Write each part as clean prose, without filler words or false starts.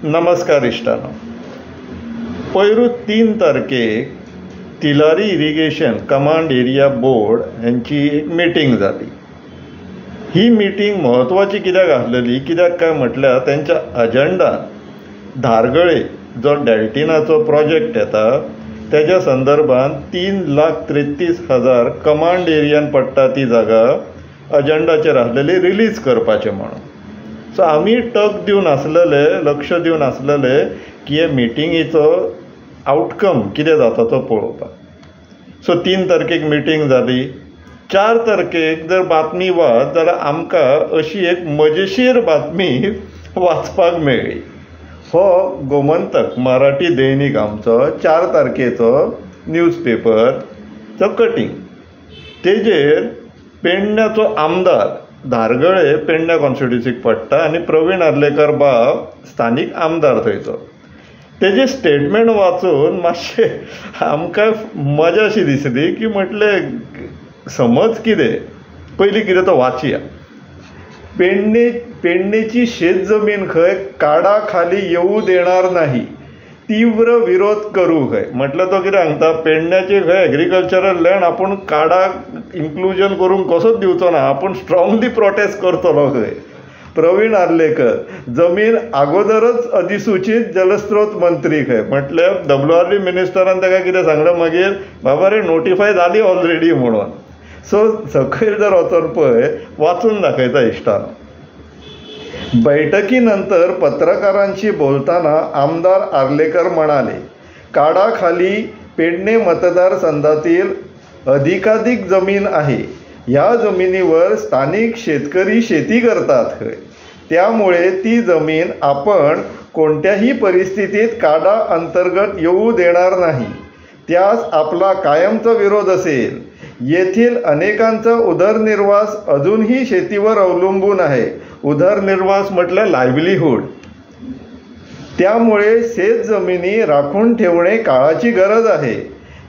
नमस्कार इश्टानो. पैरू 3 तारखेक Tilari irrigation command area board यांची एक मीटिंग जाली. ही मीटिंग महत्वाची कित्याक आसलेली, कित्याक काय म्हटल्यार त्यांच्या अजेंडान धारगळे जो डेल्टिनाचो प्रोजेक्ट येता त्याच्या संदर्भात 3,33,000 कमांड एरियान पडटा ती जागा अजेंडाचेर आसलेली रिलीज करपाचें म्हणून. सो आमी टक दिवन आसलेले, लक्ष दिवन आसलेले की हे मिटिंगेचो आउटकम कितें जाता तो पळोवपाक. सो 3 तारखेक मिटींग जाली. 4 तारखेक जर बातमी वाच जाल्यार आमकां अशी एक मजेशीर बातमी वाचपाक मेळ्ळी. हो गोमंतक मराठी दैनीक आमचो 4 तारखेचो न्यूजपेपरचो कटींग. तेजेर पेडण्याचो आमदार, धारगळे पेडण्या कॉन्स्टिट्युन्सीक पडटा आनी प्रवीण आर्लेकर बाब स्थानीक आमदार थंयचो. तेजें स्टेटमेंट वाचून मातशें आमकां मजा अशी दिसली की म्हटलें समज कितें, पयलीं कितें तो वाचया. पेडणेची शेत जमीन खंय काडा खाली येवू देणार नाही, तीव्र विरोध करू खंय. म्हटलं तो कितें सांगता, पेडण्याचे खंय एग्रीकल्चरल लँड आपूण काडाक इन्क्लुजन करूंक कसोच दिवचो ना, आपूण स्ट्रॉंगली प्रोटेस्ट करतलो खंय. प्रवीण आर्लेकर जमीन अगोदरच अधिसूचित जलस्रोत मंत्री खंय. म्हटल्यार WRD मिनिस्टरान ताका कितें सांगलें मागीर, बाबा रे नोटिफाय जाली ऑलरेडी म्हणून. सो सकयल जर वचून पळय वाचून दाखयता इश्टान. बैठकीनंतर पत्रकारांशी बोलताना आमदार आर्लेकर म्हणाले, काडाखाली पेडणे मतदारसंघातील अधिकाधिक जमीन आहे. या जमिनीवर स्थानिक शेतकरी शेती करतात खंय. त्यामुळे ती जमीन आपण कोणत्याही परिस्थितीत काडा अंतर्गत येऊ देणार नाही. त्यास आपला कायमचा विरोध असेल. येथील अनेकांचा उदरनिर्वाह अजूनही शेतीवर अवलंबून आहे. उदरनिर्वाह म्हटलं लायव्हलीहूड. त्यामुळे शेत जमिनी राखून ठेवणे काळाची गरज आहे.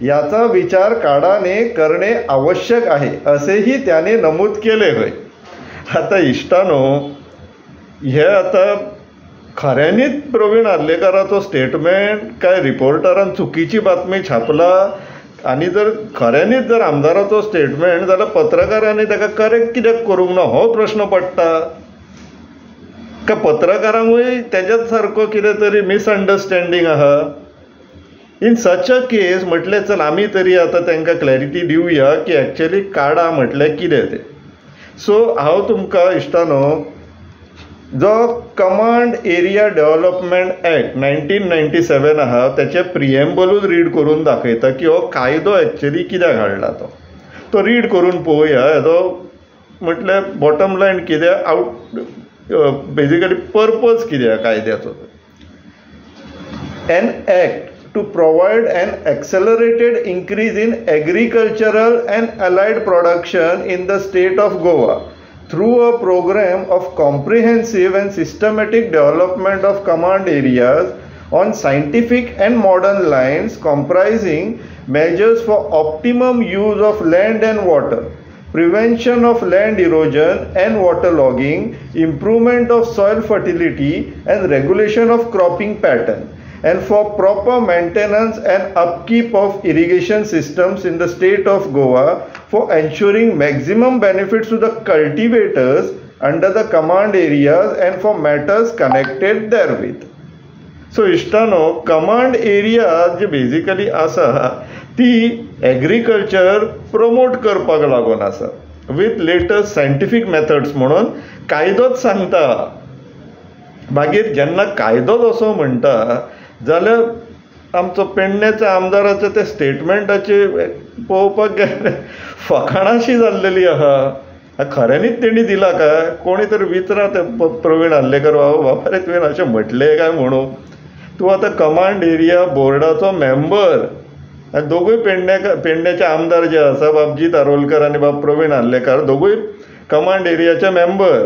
याचा विचार काडाने करणे आवश्यक आहे असेही त्याने नमूद केले होय. आता इश्टानो, हे आता खऱ्यांनीच प्रवीण आर्लेकराचो स्टेटमेंट काय रिपोर्टरान चुकीची बातमी छापला, आणि जर खऱ्यांनीच जर आमदाराचो स्टेटमेंट जाल्यार पत्रकारांनी ताका करेक्ट कित्याक करूंक ना हो प्रश्न पडटा. का पत्रकारांकूय त्याच्याच सारको कितें तरी मिसअंडरस्टँडींग आहा. इन सच अ केस म्हटलें चल आमी तरी आतां तांकां क्लॅरिटी दिवया की एक्चुअली काडा म्हटल्यार कितें तें. सो हांव तुमकां इश्टानो, जो कमांड एरिया डेव्हलपमेंट ॲक्ट 1997 आहा त्याचे प्रिएम्बलूच रीड करून दाखयता की हो कायदो एक्चुअली कित्याक हाडला तो रीड करून पळोवया. हेजो म्हटल्यार बॉटम लायन कितें, बेसिकली पर्पज कितें कायद्याचो. An act to provide an accelerated increase in agricultural and allied production in the state of Goa through a program of comprehensive and systematic development of command areas on scientific and modern lines, comprising measures for optimum use of land and water, prevention of land erosion and waterlogging, improvement of soil fertility and regulation of cropping pattern, and for proper maintenance and upkeep of irrigation systems in the state of Goa for ensuring maximum benefits to the cultivators under the command areas and for matters connected therewith. So इश्टानो, command area जे basically आसा ती agriculture promote करपाक लागून आसा with latest scientific methods म्हणून कायदोच सांगता. मागीर जेन्ना कायदोच असो म्हणटा जाल्यार आमचो पेडण्याच्या आमदाराचे ते स्टेटमेंटाचे पळोवपाक गेले फकाणाशी जाल्लेली आहा. खऱ्यांनीच तेणी दिला काय, कोणी तरी विचारा ते प्रवीण आर्लेकर बाबा रे तुवें अशें म्हटलें काय म्हणून. तूं आतां कमांड एरिया बोर्डाचो मेंबर, आनी दोगूय पेडण्याचे आमदार जे आसा बाबजी तारोलकर आनी बाब प्रवीण आर्लेकर दोगूय कमांड एरियाचे मेंबर.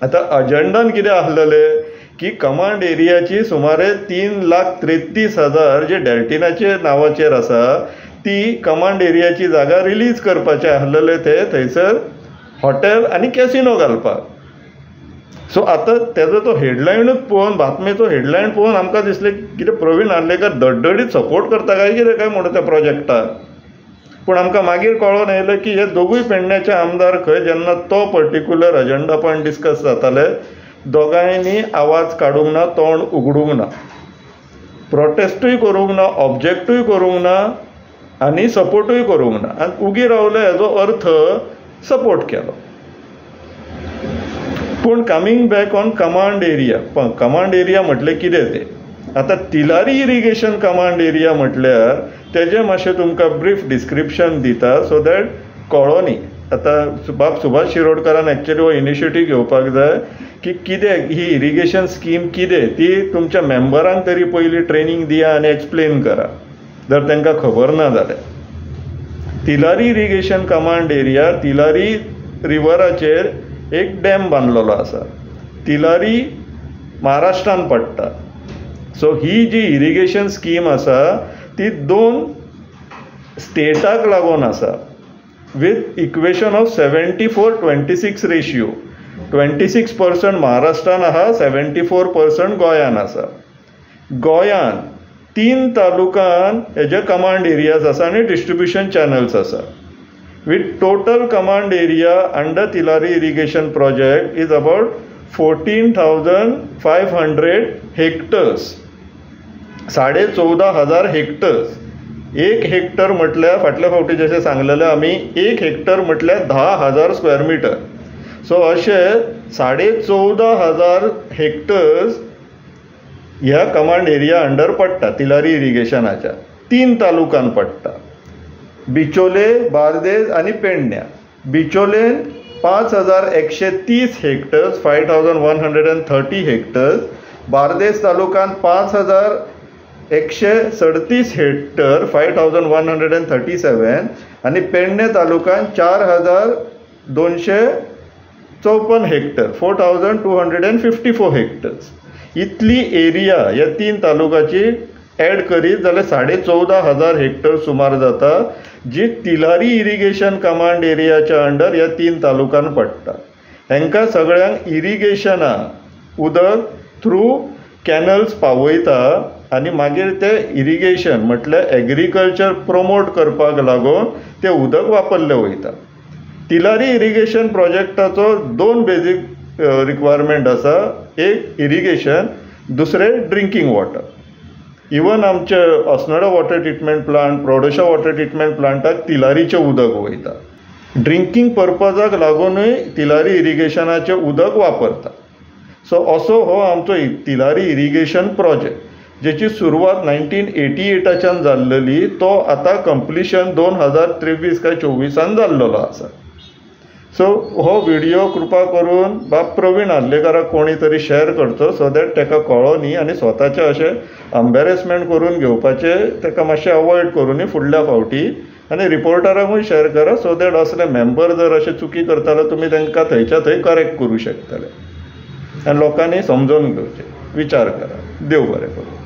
आतां अजेंडान कितें आसलेलें की कमांड एरियाची सुमारे 3,33,000 जे डेल्टिनाचे नांवाचेर आसा ती कमांड एरियाची जागा रिलीज करपाचें आसलेले. ते थंयसर हॉटेल आनी कॅसिनो घालपाक. सो आतां तेजो तो हेडलायनूच पळोवन, बातमेचो हेडलायन पळोवन आमकां दिसलें कितें प्रवीण आर्लेकर धडधडीत सपोर्ट करता काय कितें काय म्हणून त्या प्रोजेक्टाक. पूण आमकां मागीर कळोन येयलें की हे दोगूय पेडण्याचे आमदार खंय जेन्ना तो पर्टिक्युलर अजेंडा पॉयंट डिस्कस जाताले, दोगांयनी आवाज काडूंक ना, तोंड उगडूंक ना, प्रोटेस्टूय करूंक ना, ऑब्जेक्टूय करूंक ना आनी सपोर्टूय करूंक ना, आनी उगी रावले हेजो अर्थ सपोर्ट केलो. पूण coming back on command area, command area म्हटलें कितें तें. आतां तिलारी इरिगेशन कमांड एरिया म्हटल्यार तेजें मातशें तुमकां ब्रीफ डिस्क्रिप्शन दिता सो दॅट कळो न्ही. आतां बाब सुभाष शिरोडकरान एक्चुअली हो इनिशिएटीव घेवपाक जाय की कितें ही इरिगेशन स्कीम कितें ती तुमच्या मेंबरांक तरी पयलीं ट्रेनिंग दिया आनी एक्सप्लेन करा जर तांकां खबर ना जाल्यार. Tillari irrigation command area Tillari रिवराचेर एक डॅम बांदलेलो आसा. तिलारी महाराष्ट्रान पडटा. सो ही जी इरिगेशन स्कीम आसा ती 2 स्टेटाक लागून आसा विथ इक्वेशन ऑफ 74-26 रेशियो. 26% महाराष्ट्रान आहा, 74% गोंयान आसा. गोंयान 3 तालुकान हेजे कमांड एरियाज आसा आनी डिस्ट्रिब्युशन चॅनल्स आसा. with total command area under Tilari irrigation project is about 14,500 hectares. 14,500 hectares. 1 hectare म्हटल्यार फाटल्या फावटी जशें सांगलेलें आमी 1 हेक्टर म्हटल्यार 10,000 स्क्वेअर मिटर. सो अशे 14,500 हेक्टर्स ह्या कमांड एरिया अंडर पडटा तिलारी इरिगेशनाच्या. 3 तालुकान पडटा, बिचोले, बार्देस आनी पेडण्या. बिचोलेन 5,130 हेक्टर्स 5,130 हेक्टर्स. बार्देस तालुकान 5,137 हेक्टर 5,137 आनी पेडणे तालुकान 4,254 हेक्टर 4,254 हेक्टर्स. इतली एरिया ह्या 3 तालुकाची ॲड करीत जाल्यार 14,500 हेक्टर सुमार जाता जी तिलारी इरिगेशन कमांड एरियाच्या अंडर ह्या 3 तालुकान पडटा. हांकां सगळ्यांक इरिगेशना उदक थ्रू कॅनल्स पावयता आनी मागीर ते इरिगेशन म्हटल्यार एग्रीकल्चर प्रमोट करपाक लागून ते उदक वापरलें वयता. तिलारी इरिगेशन प्रोजेक्टाचो 2 बेजीक रिक्वायरमेंट आसा. एक इरिगेशन, दुसरें ड्रिंकींग वॉटर. इवन आमचे अस्नोडा वॉटर ट्रिटमेंट प्लांट, प्रौढोशा वॉटर ट्रिटमेंट प्लांटाक तिलारीचें उदक वयता. ड्रिंकींग पर्पजाक लागूनय तिलारी इरिगेशनाचें उदक वापरता. सो असो हो आमचो तिलारी इरिगेशन प्रोजेक्ट जेची सुरवात 1988च्यान जाल्लेली, तो आतां कंप्लिशन 2023 काय 24 जाल्लेलो आसा. सो हो व्हिडिओ कृपा करून बाब प्रवीण आर्लेकराक कोणी तरी शेअर करचो सो दॅट ताका कळो न्ही आनी स्वताचें अशें एम्बेरेसमेंट करून घेवपाचें ताका मातशें अवॉयड करूं फुडल्या फावटी. आनी रिपोर्टरांकूय शेअर करा सो दॅट असले मेंबर जर अशें चुकी करता जाल्यार तुमी तांकां थंयच्या थंय करेक्ट करूं शकतले आनी लोकांनी समजून घेवचें. विचार करा. देव बरें करूं.